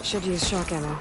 Should use shock ammo.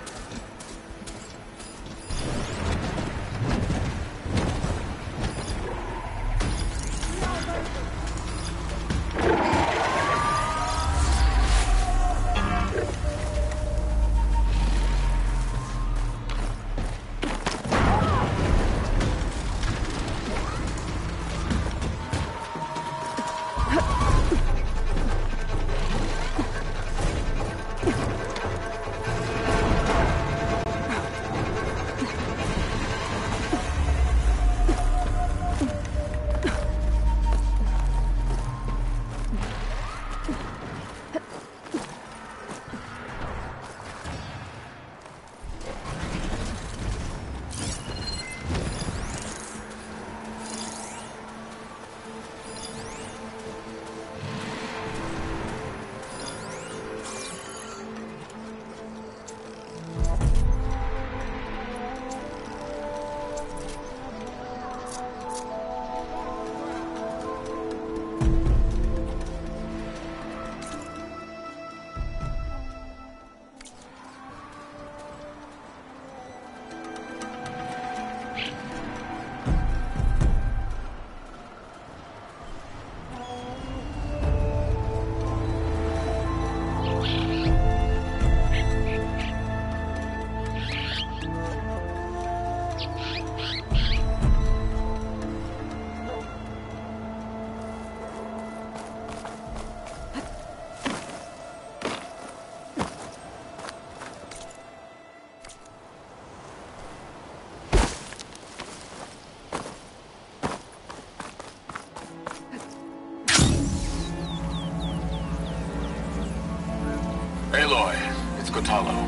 Aloy, it's Kotallo.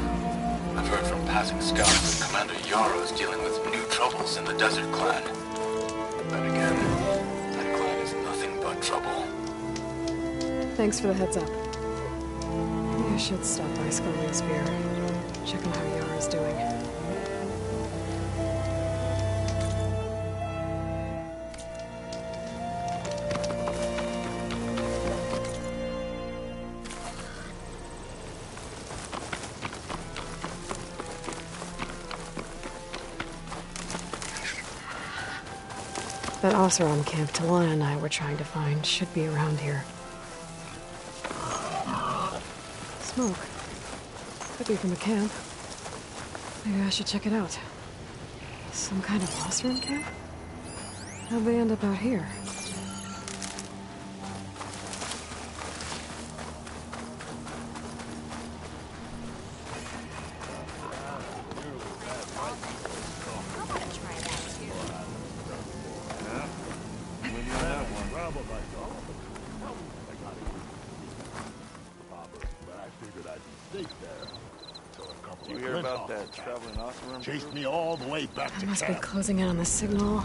I've heard from passing scouts that Commander Yara is dealing with new troubles in the Desert Clan. Then again, that clan is nothing but trouble. Thanks for the heads up. Maybe I should stop by Scully Spear. Check on how Yara's doing. That Oseram camp Talana and I were trying to find should be around here. Smoke. Could be from the camp. Maybe I should check it out. Some kind of Oseram camp? How'd they end up out here? You hear about that traveling Oseram? Chased me all the way back to Must be camp. closing in on the signal.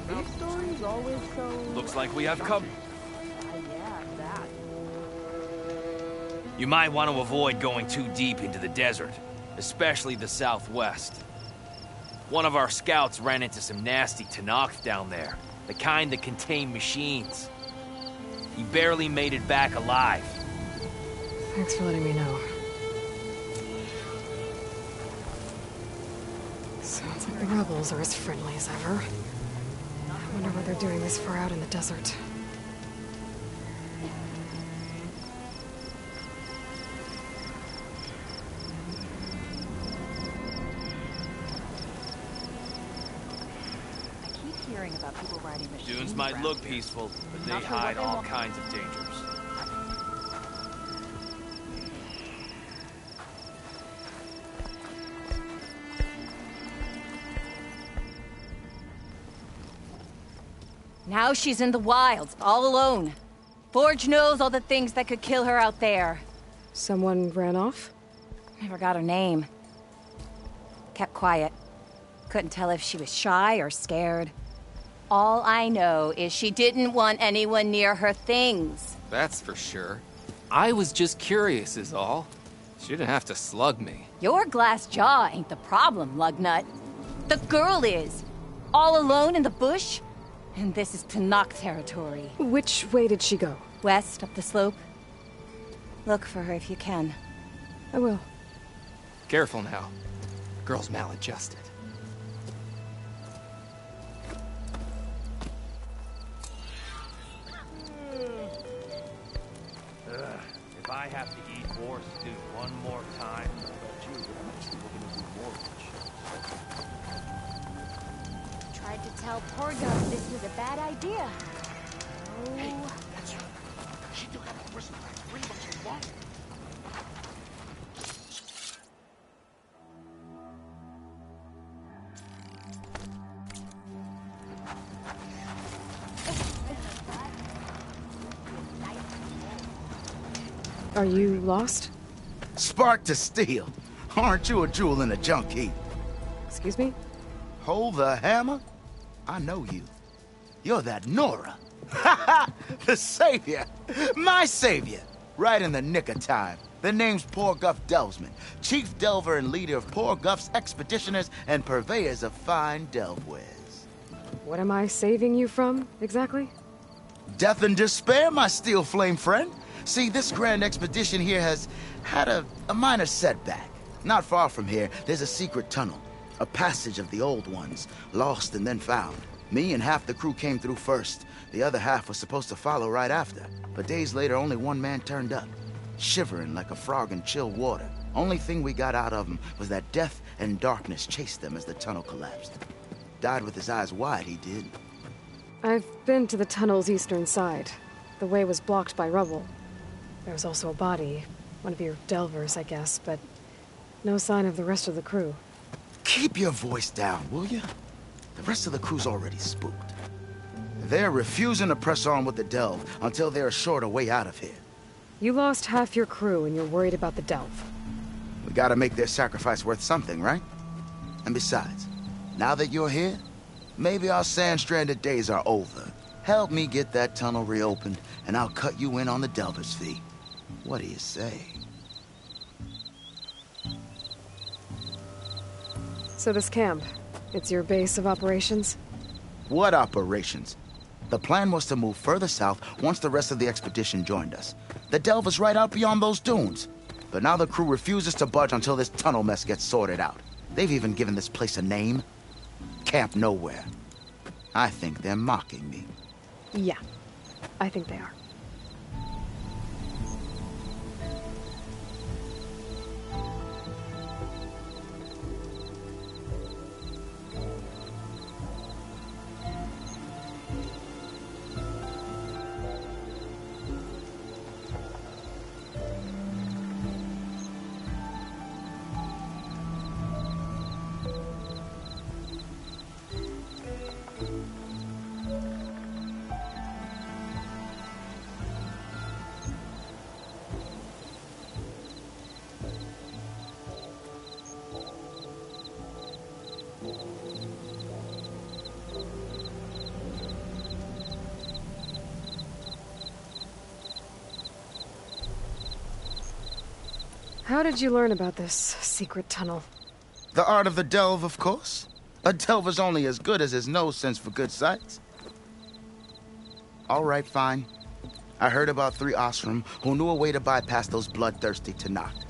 These stories always so... Looks like we have come. Yeah, that. You might want to avoid going too deep into the desert, especially the southwest. One of our scouts ran into some nasty Tenakth down there, the kind that contain machines. He barely made it back alive. Thanks for letting me know. Sounds like the rebels are as friendly as ever. I wonder what they're doing this far out in the desert. I keep hearing about people riding machines. Dunes might around look here. peaceful, but Not they sure what hide they all want. kinds of dangers. Now she's in the wilds, all alone. Forge knows all the things that could kill her out there. Someone ran off? Never got her name. Kept quiet. Couldn't tell if she was shy or scared. All I know is she didn't want anyone near her things. That's for sure. I was just curious is all. She didn't have to slug me. Your glass jaw ain't the problem, Lugnut. The girl is. All alone in the bush. And this is Tenakth territory. Which way did she go? West, up the slope. Look for her if you can. I will. Careful now. Girl's maladjusted. If I have to eat war stew one more time, Tried to tell Porgo this was a bad idea. Oh. She took out a prison like 3 months too long. Are you lost? Spark to steel. Aren't you a jewel in a junk heap? Excuse me? Hold the hammer? I know you. You're that Nora. Ha ha! The savior! My savior! Right in the nick of time. The name's Porguff Delvesman, chief delver and leader of Porguff's expeditioners and purveyors of fine delve wares. What am I saving you from, exactly? Death and despair, my steel flame friend. See, this grand expedition here has had a minor setback. Not far from here, there's a secret tunnel. A passage of the old ones, lost and then found. Me and half the crew came through first. The other half was supposed to follow right after. But days later, only one man turned up, shivering like a frog in chill water. Only thing we got out of him was that death and darkness chased them as the tunnel collapsed. Died with his eyes wide, he did. I've been to the tunnel's eastern side. The way was blocked by rubble. There was also a body. One of your delvers, I guess, but no sign of the rest of the crew. Keep your voice down, will you? The rest of the crew's already spooked. They're refusing to press on with the delve until they're assured a way out of here. You lost half your crew and you're worried about the delve. We gotta make their sacrifice worth something, right? And besides, now that you're here, maybe our sand-stranded days are over. Help me get that tunnel reopened, and I'll cut you in on the delver's fee. What do you say? So this camp, it's your base of operations? What operations? The plan was to move further south once the rest of the expedition joined us. The delver's right out beyond those dunes. But now the crew refuses to budge until this tunnel mess gets sorted out. They've even given this place a name. Camp Nowhere. I think they're mocking me. Yeah, I think they are. How did you learn about this secret tunnel? The art of the delve, of course. A delver's only as good as his nose sense for good sights. All right, fine. I heard about 3 Osram who knew a way to bypass those bloodthirsty Tenakth.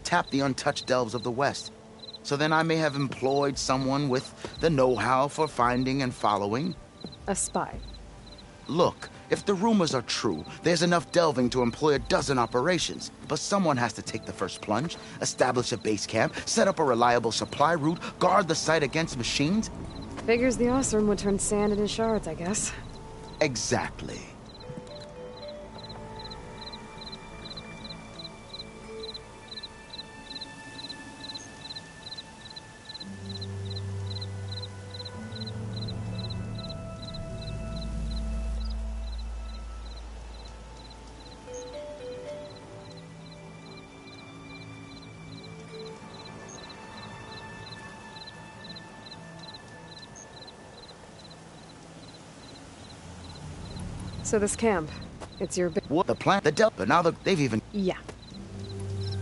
Tap the untouched delves of the West. So then I may have employed someone with the know-how for finding and following. A spy. Look, if the rumors are true, there's enough delving to employ a dozen operations. But someone has to take the first plunge, establish a base camp, set up a reliable supply route, guard the site against machines. Figures the Osram would turn sand into shards, I guess. Exactly. So this camp, it's your What? The plant, the delta, now they've even... Yeah.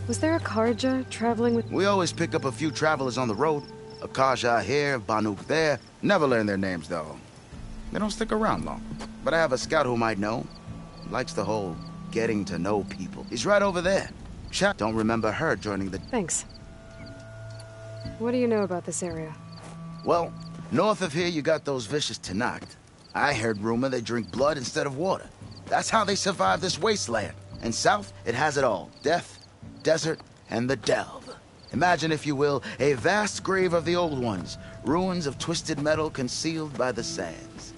Was there a Karja traveling with... We always pick up a few travelers on the road. A Karja here, Banuk there. Never learn their names, though. They don't stick around long. But I have a scout who might know. Likes the whole getting to know people. He's right over there. Chat don't remember her joining the... Thanks. What do you know about this area? Well, north of here you got those vicious Tenakth. I heard rumor they drink blood instead of water. That's how they survive this wasteland. And south, it has it all. Death, desert, and the delve. Imagine, if you will, a vast grave of the old ones. Ruins of twisted metal concealed by the sands.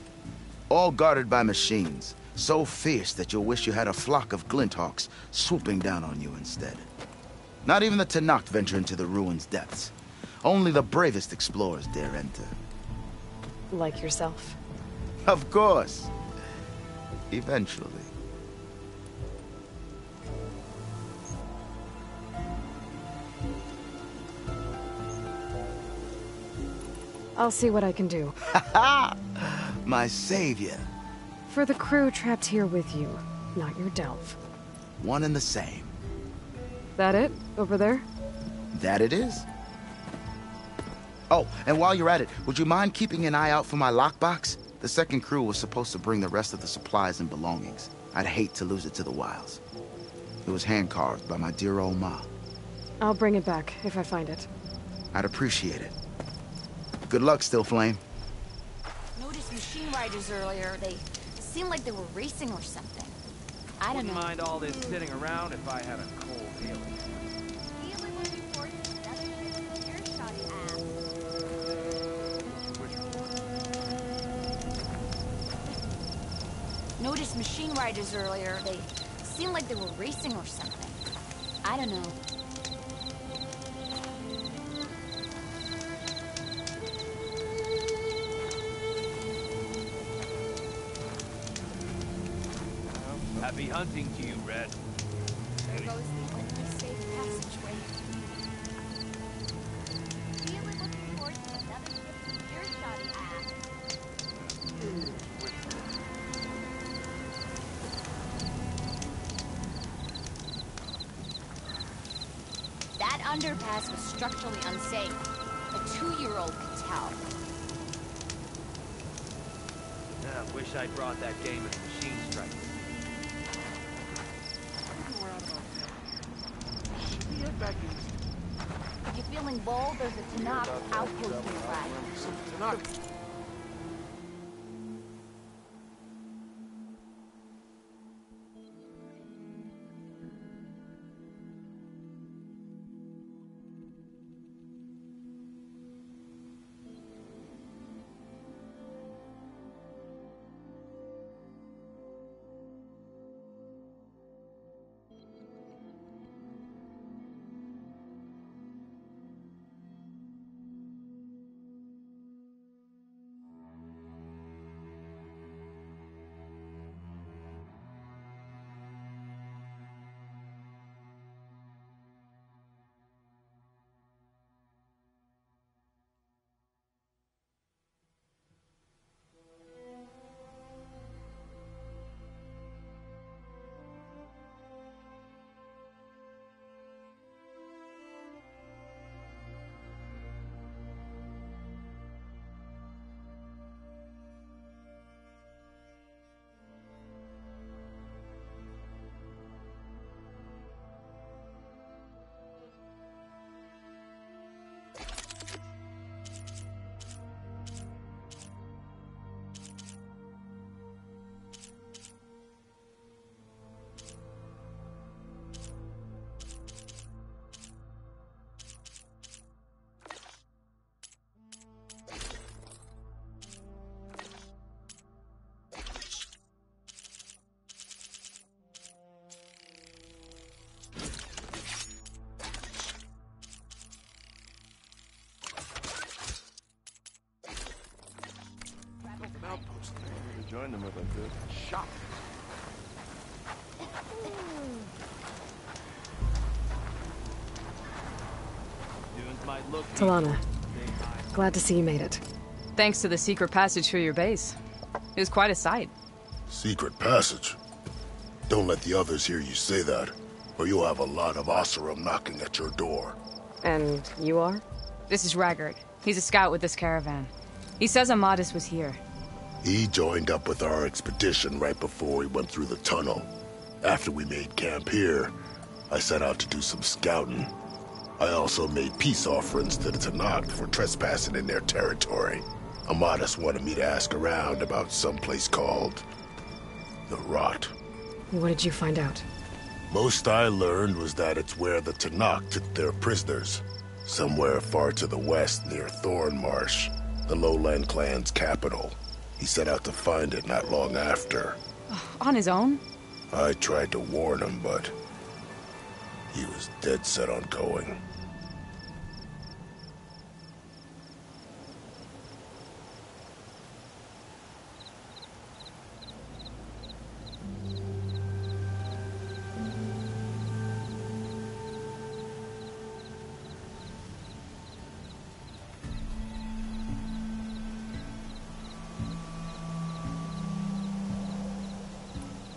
All guarded by machines. So fierce that you'll wish you had a flock of glinthawks swooping down on you instead. Not even the Tenakth venture into the ruins' depths. Only the bravest explorers dare enter. Like yourself? Of course. Eventually. I'll see what I can do. Ha-ha! My savior. For the crew trapped here with you, not your delve. One and the same. That it? Over there? That it is. Oh, and while you're at it, would you mind keeping an eye out for my lockbox? The second crew was supposed to bring the rest of the supplies and belongings. I'd hate to lose it to the wilds. It was hand-carved by my dear old ma. I'll bring it back if I find it. I'd appreciate it. Good luck, Still Flame. Noticed machine riders earlier. They seemed like they were racing or something. I don't Wouldn't know. mind all this sitting around if I had a cold alien. Really looking forward to another earshot Noticed machine riders earlier. They seemed like they were racing or something. I don't know. Happy hunting to you, Red. There goes the only safe passageway. Really looking forward to another earshot That underpass was structurally unsafe. A 2-year-old could tell. I wish I'd brought that game of Machine Strike. If you're feeling bold, there's a Tenakth outpost nearby. Join them if I could. Shot. Dunes might look Talana, glad to see you made it. Thanks to the secret passage through your base. It was quite a sight. Secret passage? Don't let the others hear you say that, or you'll have a lot of Oseram knocking at your door. And you are? This is Raggard. He's a scout with this caravan. He says Amadis was here. He joined up with our expedition right before we went through the tunnel. After we made camp here, I set out to do some scouting. I also made peace offerings to the Tenakth for trespassing in their territory. Amadis wanted me to ask around about some place called the Rot. What did you find out? Most I learned was that it's where the Tenakth took their prisoners. Somewhere far to the west near Thornmarsh, the Lowland clan's capital. He set out to find it not long after. On his own? I tried to warn him, but he was dead set on going.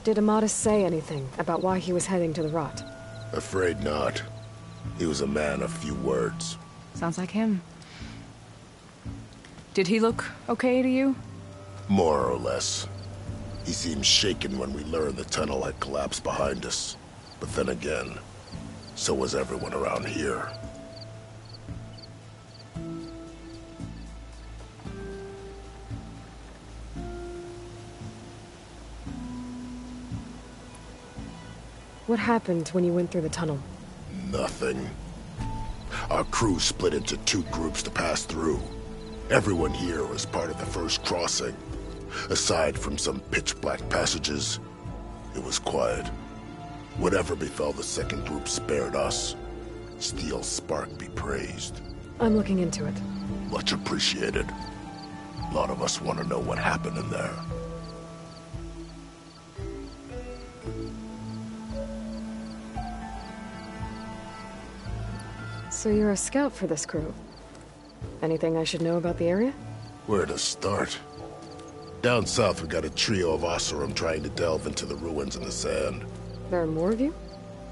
Did Amadis say anything about why he was heading to the Rot? Afraid not. He was a man of few words. Sounds like him. Did he look okay to you? More or less. He seemed shaken when we learned the tunnel had collapsed behind us. But then again, so was everyone around here. What happened when you went through the tunnel? Nothing. Our crew split into 2 groups to pass through. Everyone here was part of the first crossing. Aside from some pitch-black passages, it was quiet. Whatever befell the second group spared us. Steel Spark be praised. I'm looking into it. Much appreciated. A lot of us want to know what happened in there. So you're a scout for this crew. Anything I should know about the area? Where to start? Down south, we got a trio of Oseram trying to delve into the ruins in the sand. There are more of you?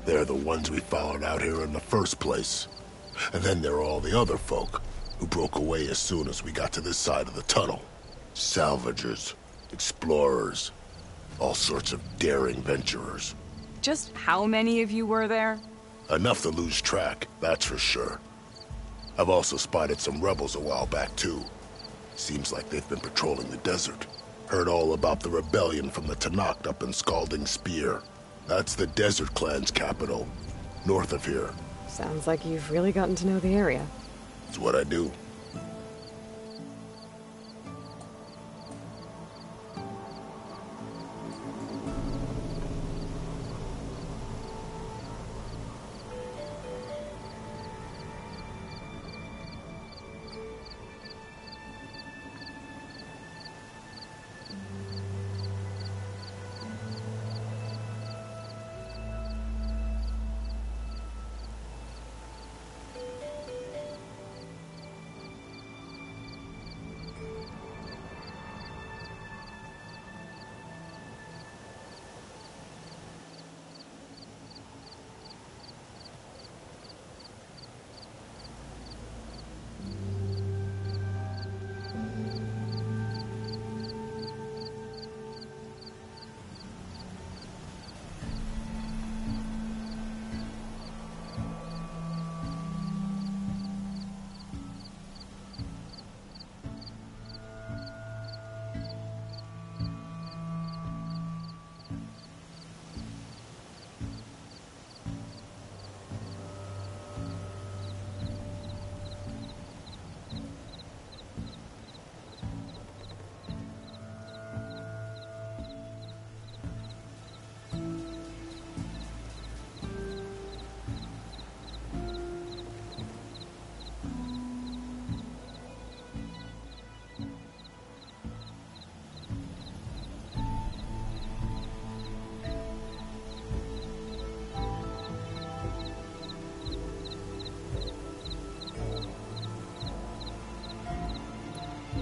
They're the ones we followed out here in the first place. And then there are all the other folk, who broke away as soon as we got to this side of the tunnel. Salvagers, explorers, all sorts of daring venturers. Just how many of you were there? Enough to lose track, that's for sure. I've also spotted some rebels a while back, too. Seems like they've been patrolling the desert. Heard all about the rebellion from the Tenakth up in Scalding Spear. That's the Desert Clan's capital, north of here. Sounds like you've really gotten to know the area. It's what I do.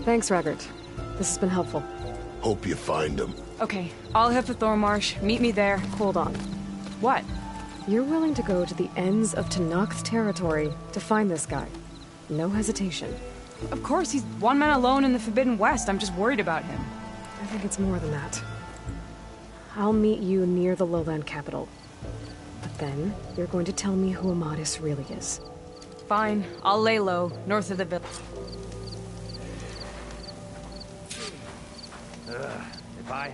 Thanks, Raggart. This has been helpful. Hope you find him. Okay, I'll head for Thornmarsh. Meet me there. Hold on. What? You're willing to go to the ends of Tenakth territory to find this guy. No hesitation. Of course, he's one man alone in the Forbidden West. I'm just worried about him. I think it's more than that. I'll meet you near the Lowland capital. But then, you're going to tell me who Amadis really is. Fine, I'll lay low, north of the village. If I...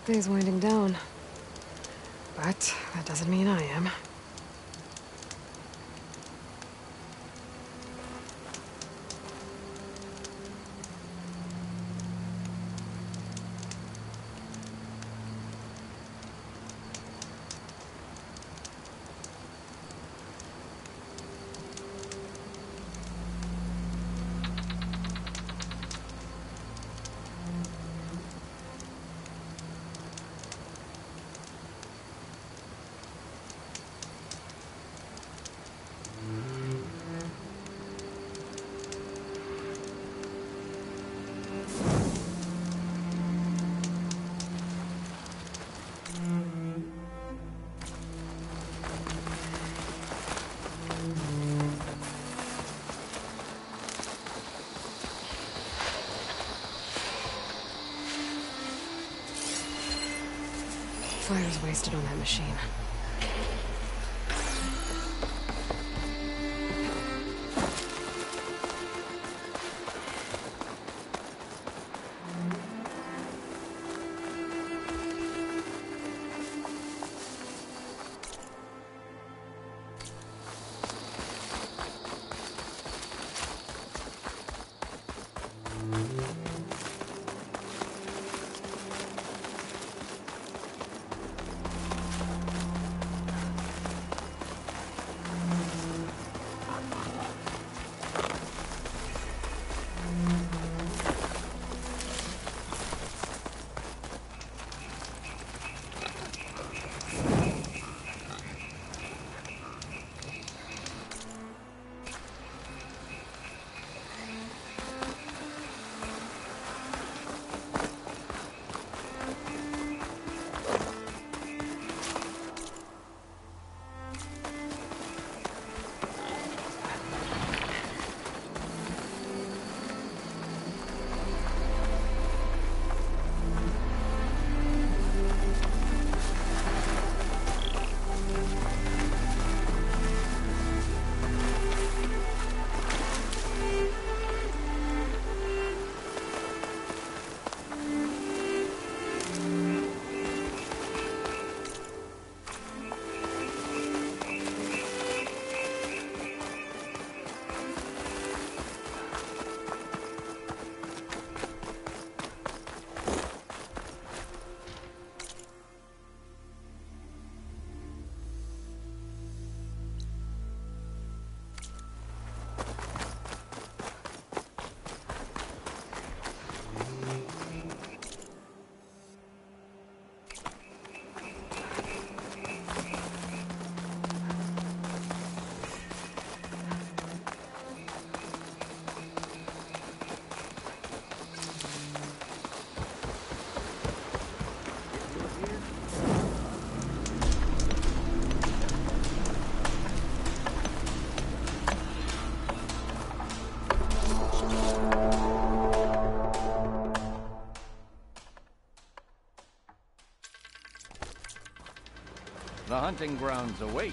Day's winding down. But that doesn't mean I am. Fire's wasted on that machine. hunting grounds await.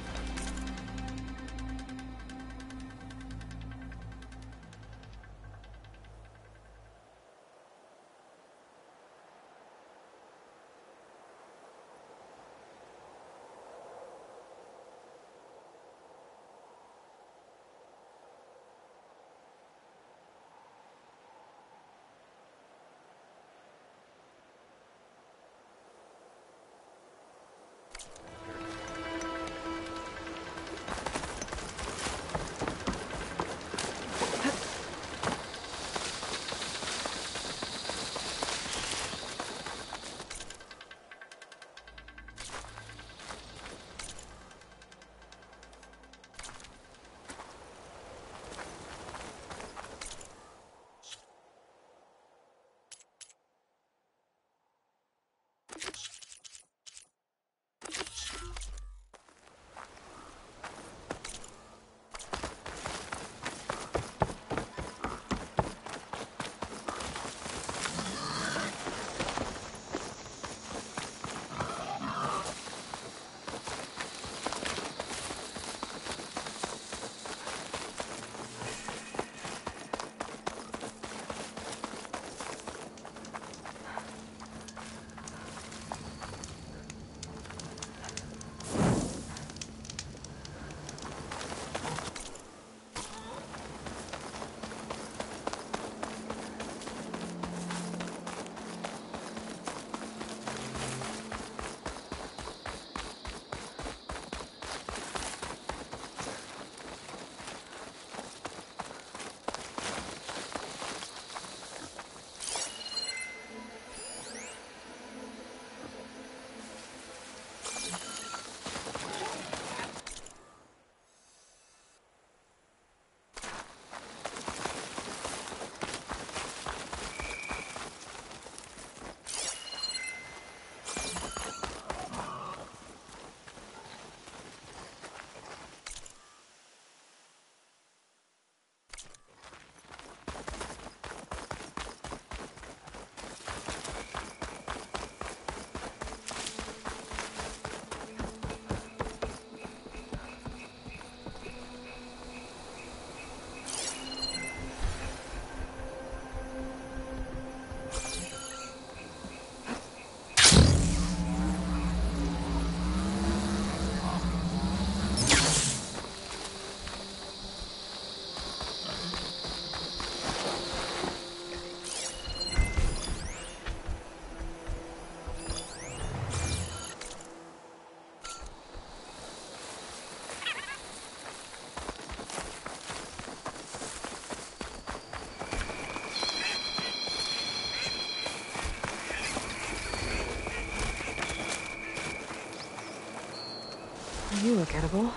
You look edible.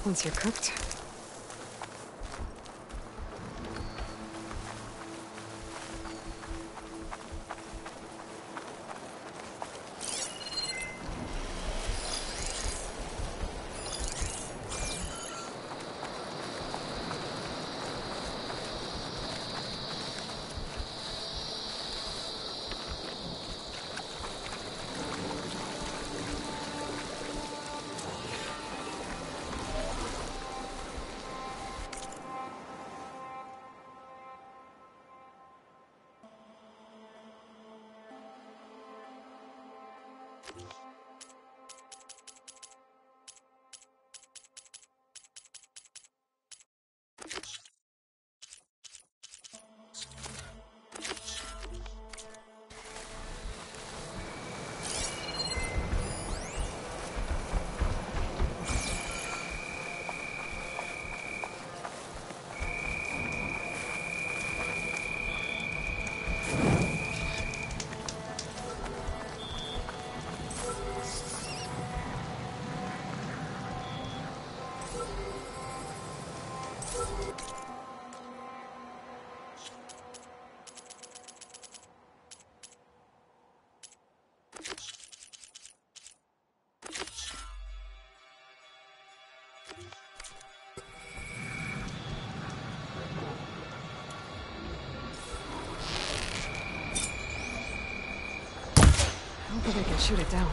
Once you're cooked. I don't think I can shoot it down.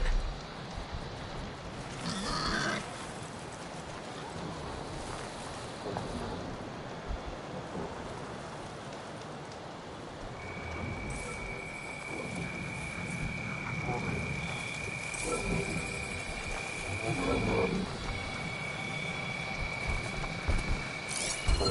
I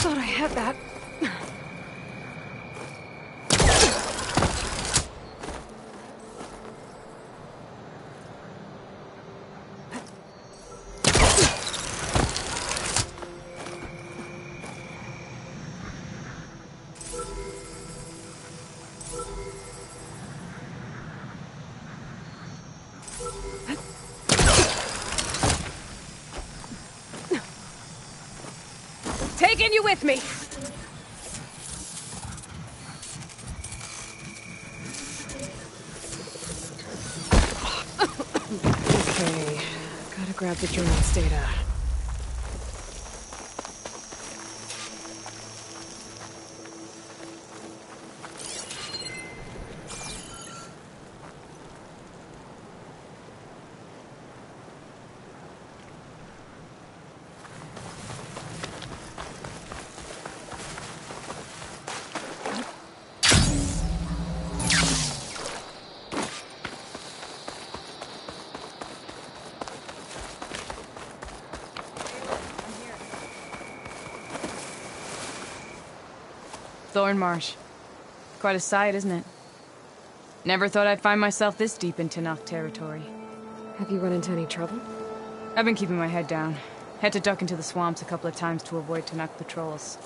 thought I had that. Taking you with me! Okay, gotta grab the journal's data. Thornmarsh. Quite a sight, isn't it? Never thought I'd find myself this deep in Tenakth territory. Have you run into any trouble? I've been keeping my head down. Had to duck into the swamps a couple of times to avoid Tenakth patrols.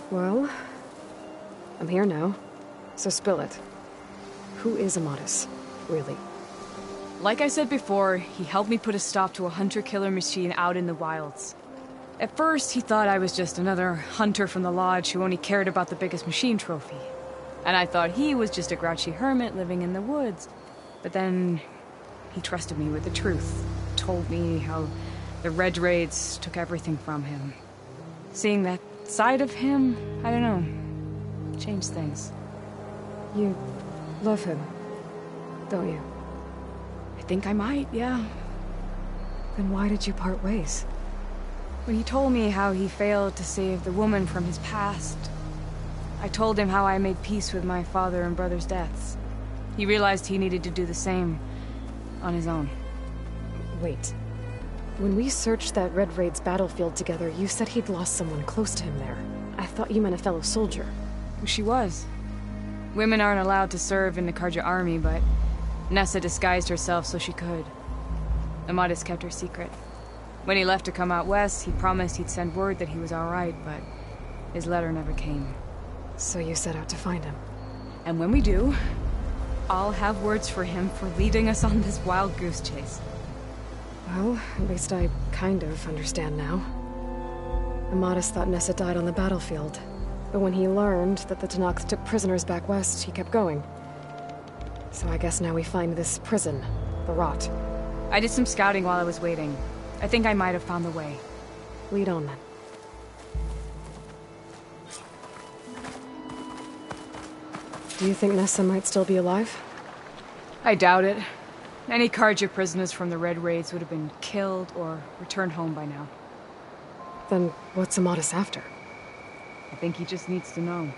Well, I'm here now, so spill it. Who is Amadis, really? Like I said before, he helped me put a stop to a hunter-killer machine out in the wilds. At first, he thought I was just another hunter from the Lodge who only cared about the biggest machine trophy. And I thought he was just a grouchy hermit living in the woods. But then, he trusted me with the truth. Told me how the Red Raids took everything from him. Seeing that side of him, I don't know, changed things. You love him, don't you? I think I might, yeah. Then why did you part ways? When he told me how he failed to save the woman from his past, I told him how I made peace with my father and brother's deaths. He realized he needed to do the same on his own. Wait. When we searched that Red Raid's battlefield together, you said he'd lost someone close to him there. I thought you meant a fellow soldier. She was. Women aren't allowed to serve in the Karja army, but Nessa disguised herself so she could. Amadis kept her secret. When he left to come out west, he promised he'd send word that he was alright, but his letter never came. So you set out to find him. And when we do, I'll have words for him for leading us on this wild goose chase. Well, at least I kind of understand now. Amadis thought Nessa died on the battlefield, but when he learned that the Tenakth took prisoners back west, he kept going. So I guess now we find this prison, the Rot. I did some scouting while I was waiting. I think I might have found the way. Lead on, then. Do you think Nessa might still be alive? I doubt it. Any Karja prisoners from the Red Raids would have been killed or returned home by now. Then what's Amadis after? I think he just needs to know.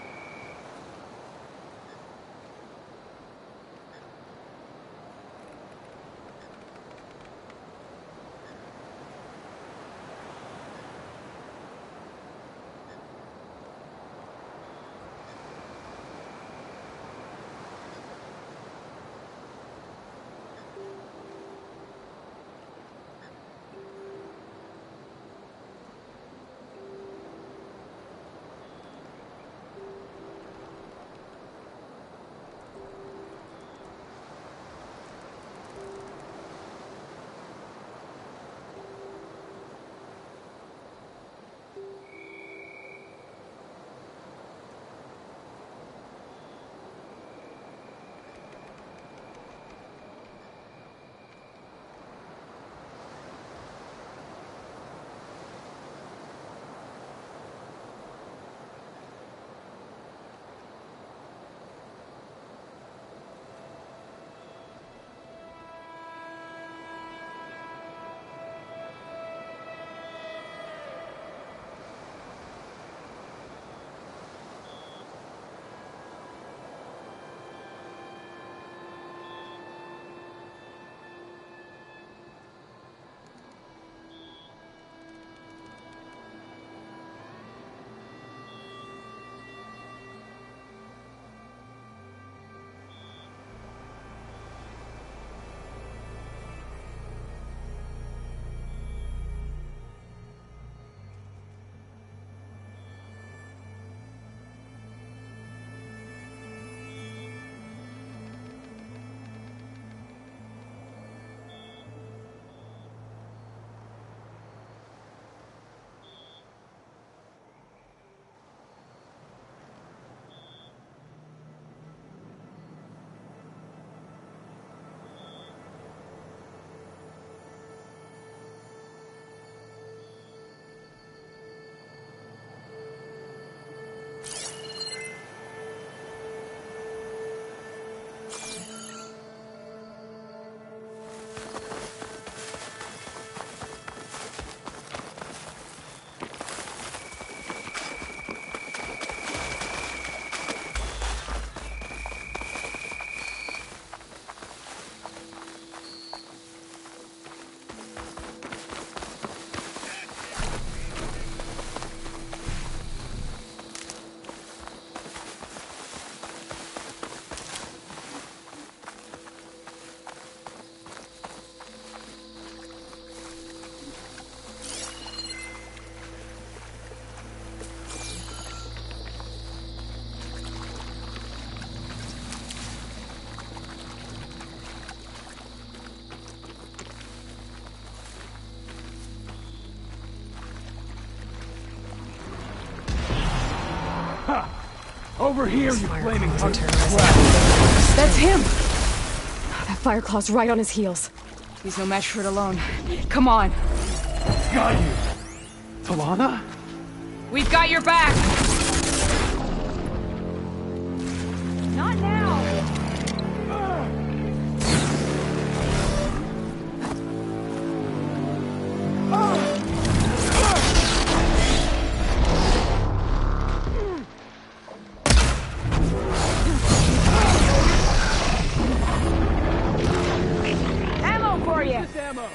Over here, you flaming hunk of That's him! That Fireclaw's right on his heels. He's no match for it alone. Come on. Got you. Talana? We've got your back! Not now! Ammo for you! Ammo.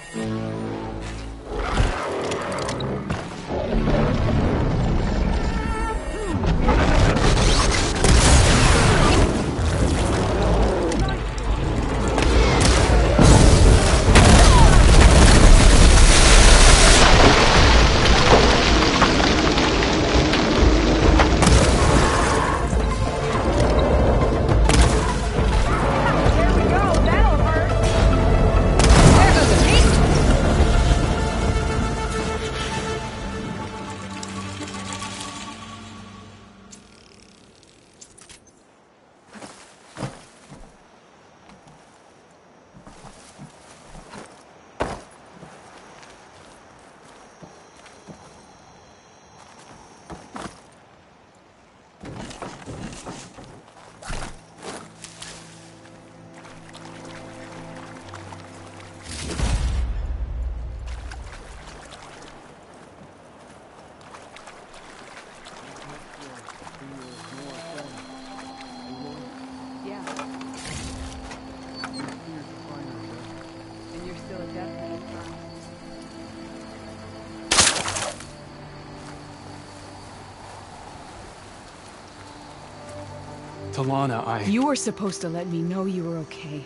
Talana, You were supposed to let me know you were okay.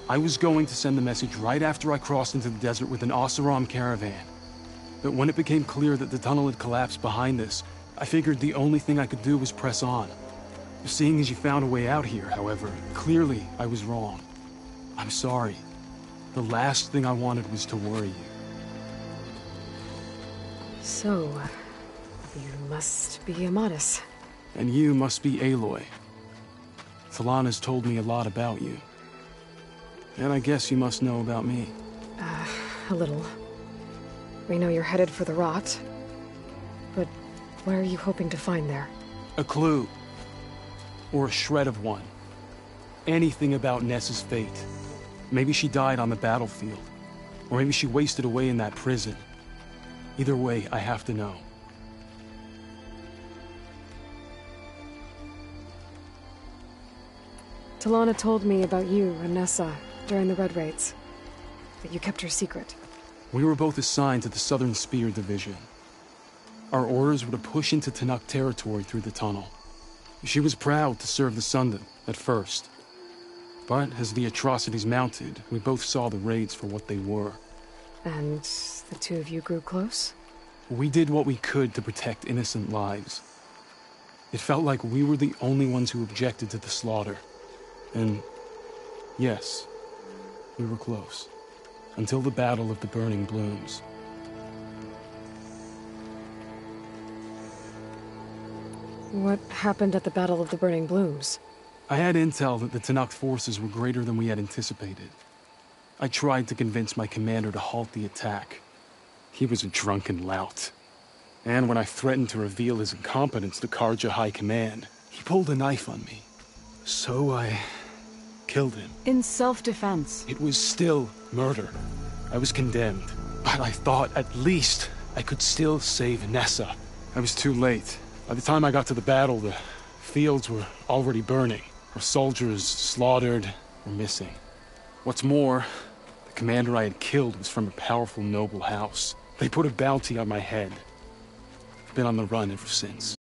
I was going to send the message right after I crossed into the desert with an Oseram caravan. But when it became clear that the tunnel had collapsed behind us, I figured the only thing I could do was press on. Seeing as you found a way out here, however, clearly I was wrong. I'm sorry. The last thing I wanted was to worry you. So, you must be Amatis. And you must be Aloy. Talana's told me a lot about you. And I guess you must know about me. A little. We know you're headed for the rot. But what are you hoping to find there? A clue. Or a shred of one. Anything about Nessa's fate. Maybe she died on the battlefield. Or maybe she wasted away in that prison. Either way, I have to know. Talana told me about you and Nessa during the Red Raids. That you kept her secret. We were both assigned to the Southern Spear Division. Our orders were to push into Tenakth territory through the tunnel. She was proud to serve the Sundom at first. But as the atrocities mounted, we both saw the raids for what they were. And the two of you grew close? We did what we could to protect innocent lives. It felt like we were the only ones who objected to the slaughter. And yes, we were close. Until the Battle of the Burning Blooms. What happened at the Battle of the Burning Blooms? I had intel that the Tenakth forces were greater than we had anticipated. I tried to convince my commander to halt the attack. He was a drunken lout. And when I threatened to reveal his incompetence to Karja High Command, he pulled a knife on me. So I killed him. In self-defense. It was still murder. I was condemned. But I thought at least I could still save Nessa. I was too late. By the time I got to the battle, the fields were already burning. Our soldiers slaughtered or missing. What's more, the commander I had killed was from a powerful noble house. They put a bounty on my head. I've been on the run ever since.